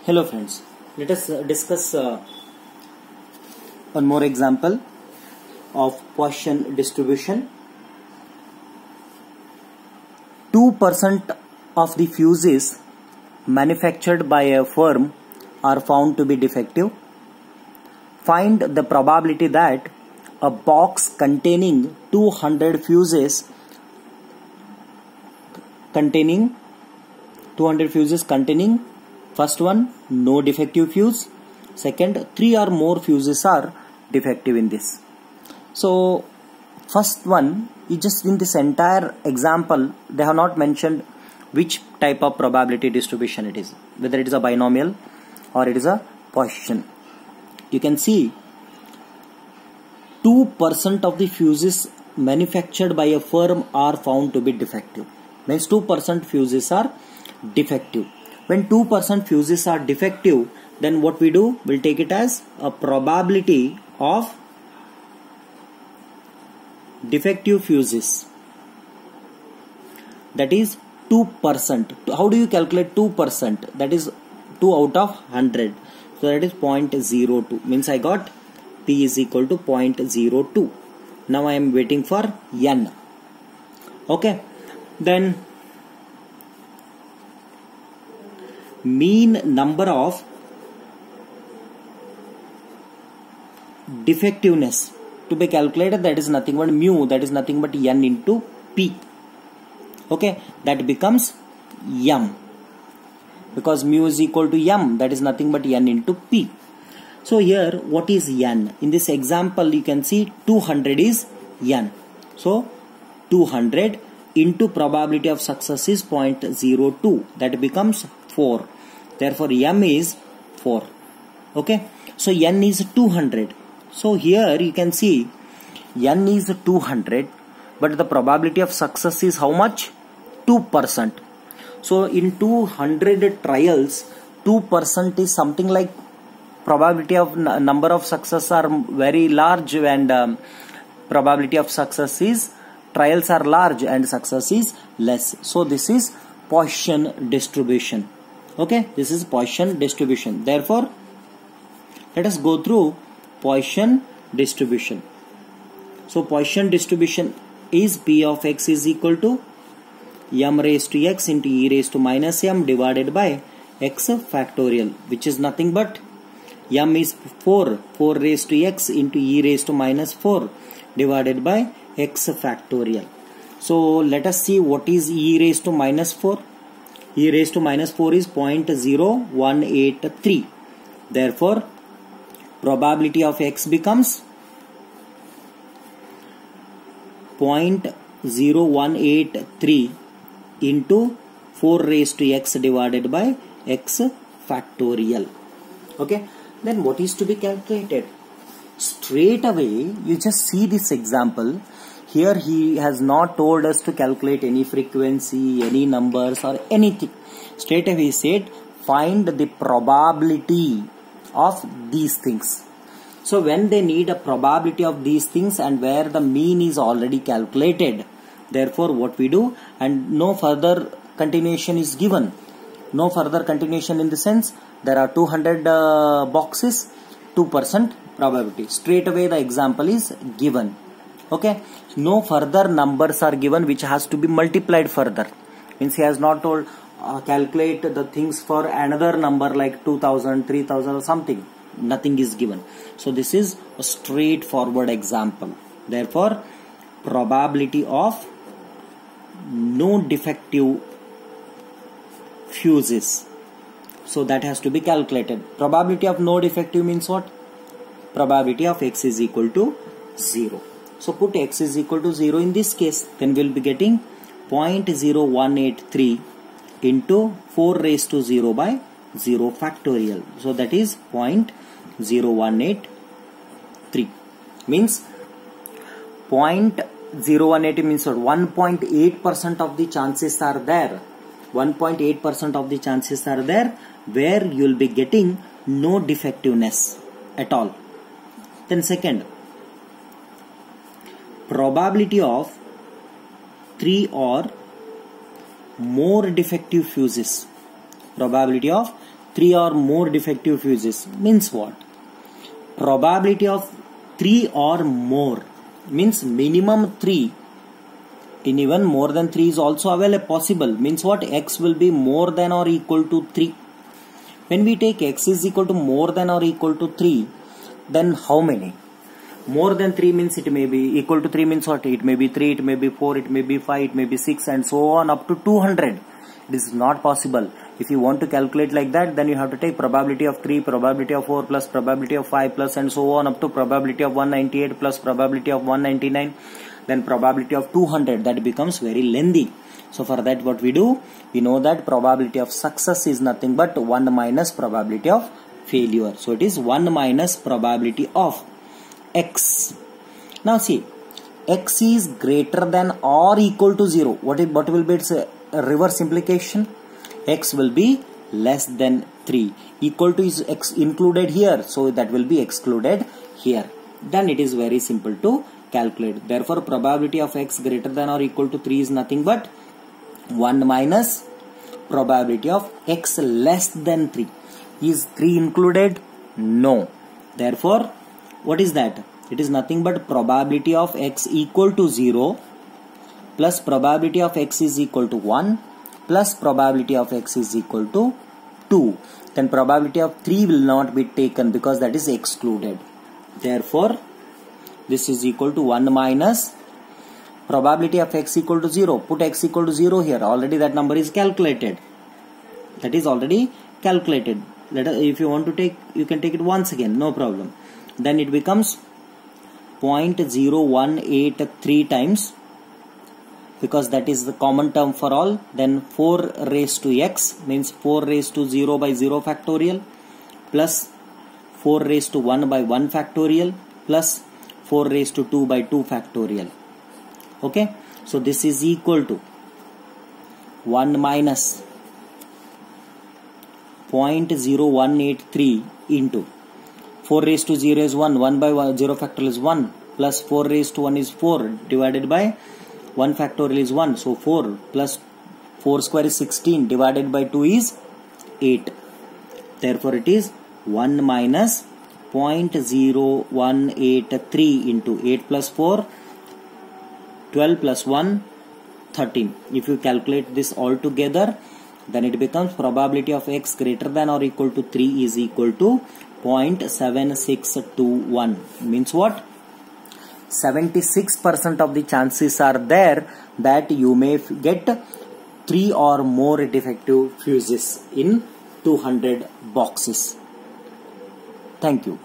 Hello friends, let us discuss one more example of Poisson distribution. 2% of the fuses manufactured by a firm are found to be defective. Find the probability that a box containing 200 fuses containing first one, no defective fuse. Second, 3 or more fuses are defective in this. So first one is just in this entire example, they have not mentioned which type of probability distribution it is, whether it is a binomial or it is a Poisson. You can see 2% of the fuses manufactured by a firm are found to be defective. Means 2% fuses are defective. When 2% fuses are defective, then what we do, we'll take it as a probability of defective fuses. That is 2%. How do you calculate 2%? That is 2 out of 100. So that is 0.02. Means I got P is equal to 0.02. Now I am waiting for N. Okay. Then mean number of defectiveness to be calculated, that is nothing but mu, that is nothing but N into P. Okay, that becomes M, because mu is equal to M, that is nothing but N into P. So here what is N? In this example you can see 200 is N. So 200 into probability of success is 0.02, that becomes 4. Therefore M is 4. Okay, so N is 200. So here you can see N is 200, but the probability of success is how much? 2%. So in 200 trials, 2% is something like probability of number of success are very large, and probability of success is trials are large and success is less. So this is Poisson distribution. Okay, this is Poisson distribution. Therefore, let us go through Poisson distribution. So Poisson distribution is P of x is equal to m raised to x into e raised to minus m divided by x factorial, which is nothing but m is 4 raised to x into e raised to minus 4 divided by x factorial. So let us see what is e raised to minus 4. E raised to minus 4 is 0.0183. Therefore, probability of x becomes 0.0183 into 4 raised to x divided by x factorial. Okay, then what is to be calculated? Straight away, you just see this example. Here he has not told us to calculate any frequency, any numbers or anything. Straight away he said find the probability of these things. So when they need a probability of these things and where the mean is already calculated, therefore what we do, and no further continuation is given. No further continuation in the sense there are 200 boxes, 2% probability. Straight away the example is given. Okay, no further numbers are given which has to be multiplied further. Means he has not told calculate the things for another number like 2000, 3000 or something. Nothing is given. So this is a straightforward example. Therefore, probability of no defective fuses. So that has to be calculated. Probability of no defective means what? Probability of x is equal to 0. So put x is equal to 0 in this case. Then we will be getting 0.0183 into 4 raised to 0 by 0 factorial. So that is 0.0183. Means 0.018 means what? 1.8% of the chances are there. 1.8% of the chances are there where you will be getting no defectiveness at all. Then second, probability of 3 or more defective fuses. Probability of 3 or more defective fuses means what? Probability of 3 or more means minimum 3. In even more than 3 is also available possible, means what? X will be more than or equal to 3. When we take X is equal to more than or equal to 3, then how many? More than 3 means it may be equal to 3 means what? It may be 3, it may be 4, it may be 5, it may be 6 and so on up to 200. This is not possible. If you want to calculate like that, then you have to take probability of 3, probability of 4 plus probability of 5 plus and so on up to probability of 198 plus probability of 199. Then probability of 200, that becomes very lengthy. So for that what we do? We know that probability of success is nothing but 1 minus probability of failure. So it is 1 minus probability of X. Now see, X is greater than or equal to 0. What will be its reverse implication? X will be less than 3. Equal to is X included here, so that will be excluded here. Then it is very simple to calculate. Therefore probability of X greater than or equal to 3 is nothing but 1 minus probability of X less than 3. Is 3 included? No. Therefore what is that? It is nothing but probability of X equal to 0 plus probability of X is equal to 1 plus probability of X is equal to 2. Then probability of 3 will not be taken because that is excluded. Therefore this is equal to 1 minus probability of X equal to 0. Put X equal to 0 here. Already that number is calculated. That is already calculated. If you want to take, you can take it once again, no problem. Then it becomes 0.0183 times, because that is the common term for all. Then 4 raised to X means 4 raised to 0 by 0 factorial plus 4 raised to 1 by 1 factorial plus 4 raised to 2 by 2 factorial. Okay, so this is equal to 1 minus 0.0183 into 4 raised to 0 is 1, 1 by 0 factorial is 1 plus 4 raised to 1 is 4 divided by 1 factorial is 1. So 4 plus 4 square is 16 divided by 2 is 8. Therefore it is 1 minus 0.0183 into 8 plus 4, 12 plus 1, 13. If you calculate this all together, then it becomes probability of X greater than or equal to 3 is equal to 0.7621. Means what? 76% of the chances are there that you may get 3 or more defective fuses in 200 boxes. Thank you.